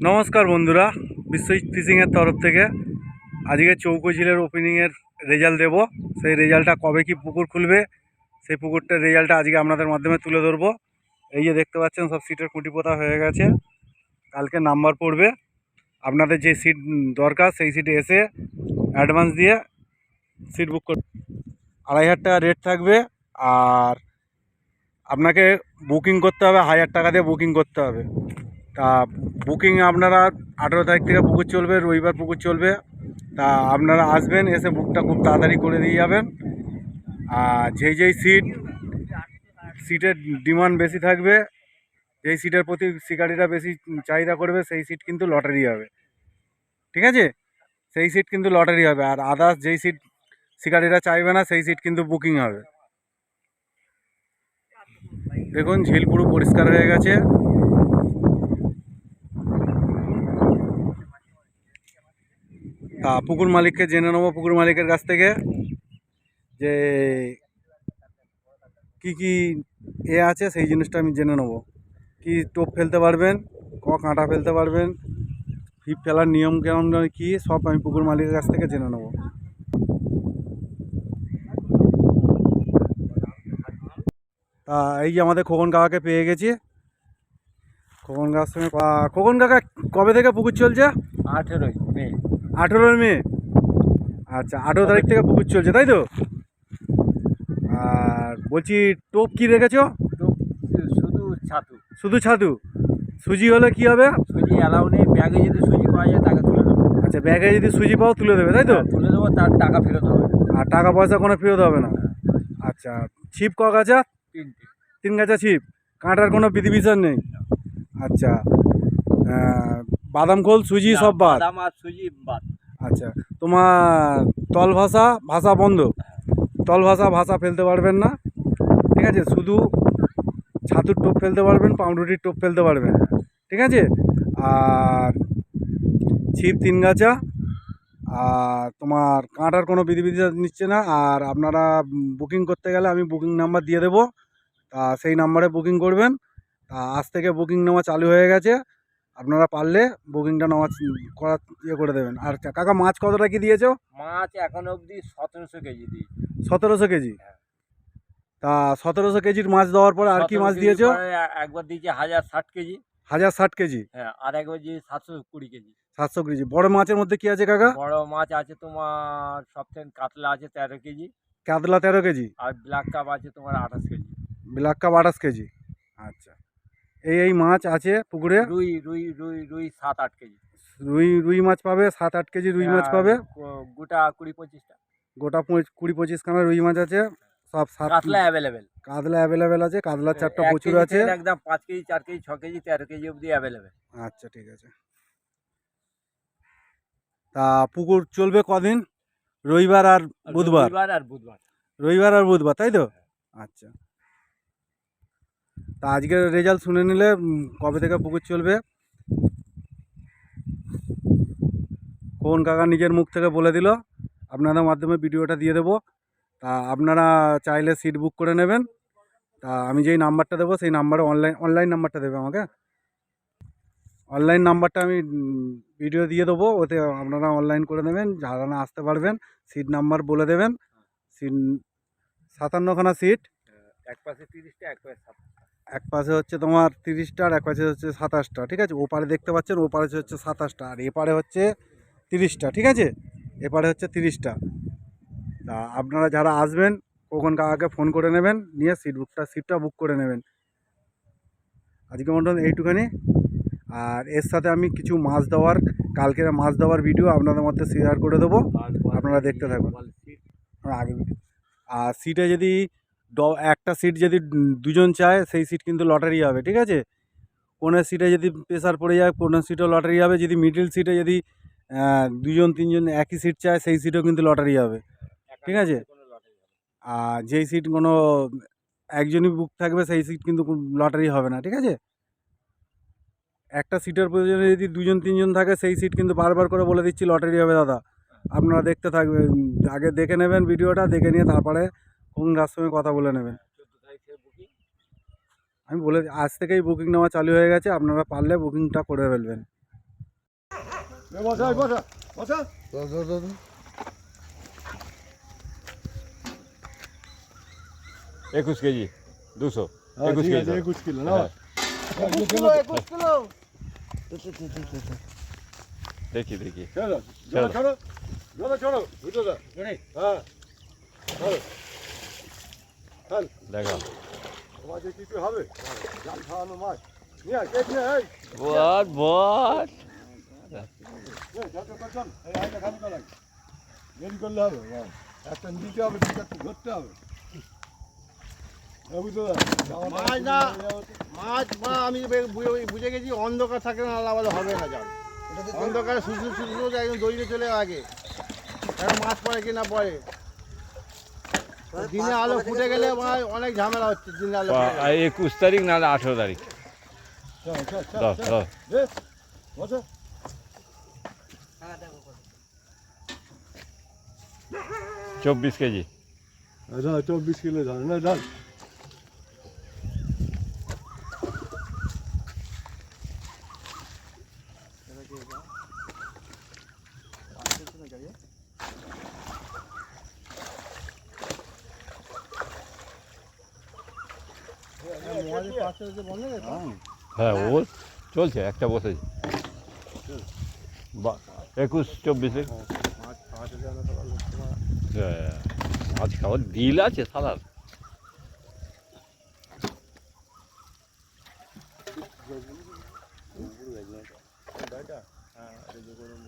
নমস্কার বন্ধুরা, বিশ্বজিৎ ফিশিংয়ের তরফ থেকে আজকে চৌকো ঝিলের ওপেনিংয়ের রেজাল্ট দেব। সেই রেজাল্টটা কবে কি পুকুর খুলবে সেই পুকুরটার রেজাল্টটা আজকে আপনাদের মাধ্যমে তুলে ধরবো। এই যে দেখতে পাচ্ছেন সব সিটের কুটি পোতা হয়ে গেছে, কালকে নাম্বার পড়বে। আপনাদের যে সিট দরকার সেই সিটে এসে অ্যাডভান্স দিয়ে সিট বুক করবে। 2,500 টাকা রেট থাকবে, আর আপনাকে বুকিং করতে হবে 1,000 টাকা দিয়ে বুকিং করতে হবে। তা বুকিং আপনারা 18 তারিখ থেকে পুকুর চলবে, রবিবার পুকুর চলবে। তা আপনারা আসবেন, এসে বুকটা খুব তাড়াতাড়ি করে দিয়ে যাবেন। আর যেই সিটের ডিমান্ড বেশি থাকবে, যেই সিটের প্রতি শিকারীরা বেশি চাহিদা করবে সেই সিট কিন্তু লটারি হবে, ঠিক আছে? সেই সিট কিন্তু লটারি হবে। আর আদার্স যেই সিট শিকারীরা চাইবে না সেই সিট কিন্তু বুকিং হবে। দেখুন ঝিল পুরো পরিষ্কার হয়ে গেছে। তা পুকুর মালিককে জেনে নেবো, পুকুর মালিকের কাছ থেকে যে কি কি আছে সেই জিনিসটা আমি জেনে নেবো। কি টোপ ফেলতে পারবেন, কাঁটা ফেলতে পারবেন, ছিপ ফেলার নিয়ম কেমন কি, সব আমি পুকুর মালিকের কাছ থেকে জেনে নেবো। তা এই যে আমাদের খোকন কাকাকে পেয়ে গেছি। খোকন কাকার সঙ্গে খোকন কাকা কবে থেকে পুকুর চলছে? 18 মে। 18 মে। আচ্ছা, 18 তারিখ থেকে পুকুর চলছে, তাই তো? আর বলছি টোপ কি রেখেছো? শুধু ছাতু। শুধু ছাতু? সুজি হলে কি হবে? সুজি অ্যালাউ নেই, ব্যাগে যদি সুজি পাওয়া যায় তাকে তুলে দেবো। আচ্ছা, ব্যাগে যদি সুজি পাও তুলে দেবে, তাই তো? তুলে দেবো, তার টাকা ফেরত হবে। আর টাকা পয়সা কোনো ফেরত হবে না? আচ্ছা, ছিপ ক গাছা? 3টে। 3 গাছা ছিপ, কাঁটার কোনো বিধিবিধান নেই? আচ্ছা, বাদাম খোল সুজি সব বাদ? বাদাম আর সুজি বাদ। আচ্ছা, তোমার তল ভাষা বন্ধ? তল ভাষা ফেলতে পারবেন না, ঠিক আছে? শুধু ছাতুর টোপ ফেলতে পারবেন, পাউরুটির টোপ ফেলতে পারবেন, ঠিক আছে? আর ছিপ 3 গাছা, আর তোমার কাঁটার কোনো বিধিবিধান নিচ্ছে না। আর আপনারা বুকিং করতে গেলে আমি বুকিং নাম্বার দিয়ে দেবো, তা সেই নাম্বারে বুকিং করবেন। তা আজ থেকে বুকিং নেওয়া চালু হয়ে গেছে, আপনারা পারলে বুকিংটা নেওয়া করা করে দেবেন। আর কাকা মাছ কতটা কি দিয়েছো? মাছ এখন অবধি 1700 কেজি দিই। 1700 কেজি? তা 1700 কেজির মাছ দেওয়ার পরে আর কি মাছ দিয়েছো? একবার দিয়েছি 1060 কেজি। 1060 কেজি? হ্যাঁ, আর একবার দিয়েছি 720 কেজি। 700 কেজি। বড় মাছের মধ্যে কি আছে কাকা? বড় মাছ আছে তোমার সবথেকে কাতলা আছে 13 কেজি। কাতলা 13 কেজি? আর ব্ল্যাক কাপ আছে তোমার 28 কেজি। Black cup 28 KG. আচ্ছা, এই মাছ আছে পুকুরে? রুই রুই রুই রুই 7-8 কেজি। রুই মাছ পাবে 7-8 কেজি রুই মাছ পাবে। গোটা 20-25টা। গোটা 20-25 খানা রুই মাছ আছে। সব কাতলা অ্যাভেলেবেল। কাতলা অ্যাভেলেবেল আছে, কাতলার চারটা প্রচুর আছে। একদম 5 কেজি 4 কেজি 6 কেজি 13 কেজি অবধি অ্যাভেলেবেল। আচ্ছা, ঠিক আছে। তা পুকুর চলবে কদিন? রবিবার আর বুধবার? রবিবার আর বুধবার, তাই তো? আচ্ছা, তা আজকের রেজাল্ট শুনে নিলে কবে থেকে পুকুর চলবে কোন কাকা নিজের মুখ থেকে বলে দিল। আপনাদের মাধ্যমে ভিডিওটা দিয়ে দেবো। তা আপনারা চাইলে সিট বুক করে নেবেন। তা আমি যেই নাম্বারটা দেবো সেই নাম্বারে অনলাইন নাম্বারটা দেবে আমাকে। অনলাইন নাম্বারটা আমি ভিডিও দিয়ে দেবো, ওতে আপনারা অনলাইন করে নেবেন, যারা না আসতে পারবেন সিট নাম্বার বলে দেবেন। সিট 57খানা সিট, এক পাশে 30টা এক পাশে 7টা। এক পাশে হচ্ছে তোমার 30টা আর এক পাশে হচ্ছে 27টা, ঠিক আছে? ওপারে দেখতে পাচ্ছেন ওপারে হচ্ছে 27টা আর এপারে হচ্ছে 30টা, ঠিক আছে? এপারে হচ্ছে 30টা। তা আপনারা যারা আসবেন কখন কাকাকে ফোন করে নেবেন, নিয়ে সিটটা বুক করে নেবেন। আজকে মতন এইটুখানি। আর এর সাথে আমি কিছু মাছ দেওয়ার, কালকের মাছ দেওয়ার ভিডিও আপনাদের মধ্যে শেয়ার করে দেবো, আপনারা দেখতে থাকুন। আগে আর সিটে যদি একটা সিট যদি দুজন চায় সেই সিট কিন্তু লটারি হবে, ঠিক আছে? কোনো সিটে যদি প্রেসার পড়ে যায় কোনো সিটও লটারি হবে। যদি মিডল সিটে যদি 2জন 3জন একই সিট চায় সেই সিটও কিন্তু লটারি হবে, ঠিক আছে? আর যেই সিট কোনো একজনই বুক থাকবে সেই সিট কিন্তু লটারি হবে না, ঠিক আছে? একটা সিটের প্রয়োজনে যদি 2জন 3জন থাকে সেই সিট কিন্তু বারবার করে বলে দিচ্ছি লটারি হবে দাদা। আপনারা দেখতে থাকবেন, আগে দেখে নেবেন ভিডিওটা, দেখে নিয়ে তারপরে কোন সঙ্গে কথা বলে নেবেন। আমি বলে আজ থেকেই বুকিং নেওয়া চালু হয়ে গেছে, আপনারা পারলে বুকিংটা করে ফেলবেন। বসা বসা বসা। 21 কেজি 200 হ্যাঁ, 21 ঠিক কেজি আছে, ধরো। 21 কিলো না? হ্যাঁ। 21 কিলো। দেখি দেখি চলো, চলো, চলো, চলো, চলো, উঠে যা। হ্যাঁ, চলো। চল, দেখা মাঝে কিছু হবে? জাল খাওয়ানো মাছ। নিয়ে আয়, এই নিয়ে আয়, বট বট এই, চল, চল, চল, এই আয়টা খালি কর আগে। দেরি করলে হবে, বাবা। একটা নিতে হবে, দু চারটে ধরতে হবে। এই বুঝতে পারলে? জামাটা মাছ না। মাছ বা আমি বুঝে গেছি অন্ধকার থাকে না আলাদা হবে না জাল অন্ধকারে শুধু শুধু একদম দড়িয়ে চলে আগে এখন মাছ পড়ে কি না পড়ে দিনে আলো ফুটে গেলে অনেক ঝামেলা হচ্ছে দিনে আলো ফুটে গেলে। 21 তারিখ নাহলে 18 তারিখ চল, চল, চল, দাও চল। দাও দে, বসো। 24 কেজি আচ্ছা, 24 কিলো ধর না, ধর। মহাদেব পাঁচটা হচ্ছে বন্ধ রে হ্যাঁ ও চলছে একটা বসেছে 21 24 মাছ খাওয়াতে যায় না তো লক্ষ্য করা। মাছ খাওয়ার ডিল আছে সালার হ্যাঁ, এই যে গরম